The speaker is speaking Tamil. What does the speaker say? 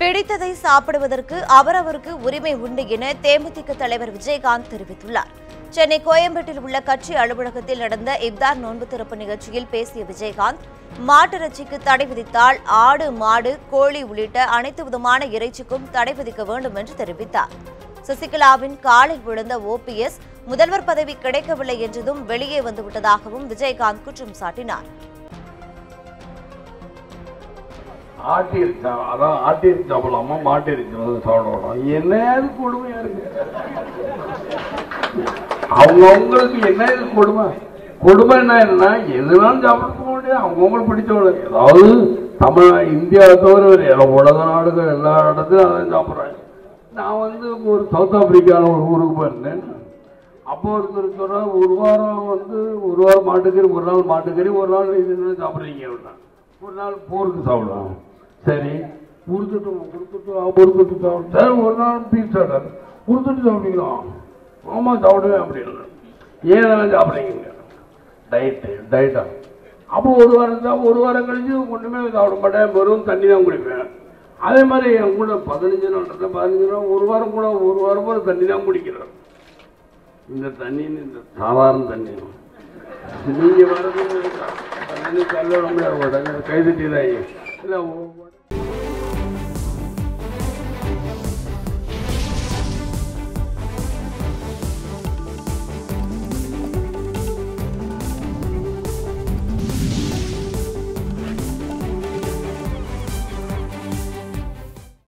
பிடித்ததை சாப்பிடுவதற்கு அவரவருக்கு உரிமை உண்டு என தேமுதிக தலைவர் விஜயகாந்த் தெரிவித்துள்ளார். சென்னை கோயம்பேட்டில் உள்ள கட்சி அலுவலகத்தில் நடந்த இப்தார் நோன்பு திறப்பு நிகழ்ச்சியில் பேசிய விஜயகாந்த், மாட்டிறைச்சிக்கு தடை விதித்தால் ஆடு, மாடு, கோழி உள்ளிட்ட அனைத்து விதமான இறைச்சிக்கும் தடை விதிக்க வேண்டும் என்று தெரிவித்தார். சசிகலாவின் காலில் விழுந்த OPS முதல்வர் பதவி கிடைக்கவில்லை என்றதும் வெளியே வந்துவிட்டதாகவும் விஜயகாந்த் குற்றம் சாட்டினார். ஆட்டிருக்கு சாப்பிடலாமா, மாட்டிருக்கு சாப்பிடலாம், என்ன கொடுமையா இருக்கு. அவங்களுக்கு என்ன இது கொடுமை? கொடுமை என்ன? எதுனாலும் சாப்பிட முடியாது. அவங்களுக்கு பிடிச்சவங்க ஏதாவது இந்தியாவை தவிர உலக நாடுகள் எல்லா இடத்துலையும் அதான் சாப்பிட்றாங்க. நான் ஒரு சவுத் ஆப்பிரிக்காவில் ஒரு ஊருக்கு போயிருந்தேன். அப்போ ஒருத்தர் சொன்னால் ஒரு வாரம் மாட்டுக்கறி, ஒரு நாள் மாட்டுக்கறி, ஒரு நாள் இது சாப்பிட்றீங்க. ஒரு நாள் போருக்கு சாப்பிடுவாங்க. சரி, உருத்துட்டு சாப்பிட்டேன். ஒரு நாள் பீஸ் சாப்பிட்டாரு. உருத்துட்டு சாப்பிட்டீங்களா? ஆமாம் சாப்பிடுவேன் அப்படின்னு. ஏன் சாப்பிட்றீங்க? டயட்டா. அப்போ ஒரு வாரம் கழிச்சு ஒன்றுமே சாப்பிட மாட்டேன், வெறும் தண்ணி தான் குடிப்பேன். அதே மாதிரி என் கூட 15 நாள் ஒரு வாரம் கூட தண்ணி தான் குடிக்கிறேன். இந்த தண்ணி இந்த சாதாரண தண்ணி நீங்க வரது கல்ல முடியாது, கைதட்டி தான் இல்லை.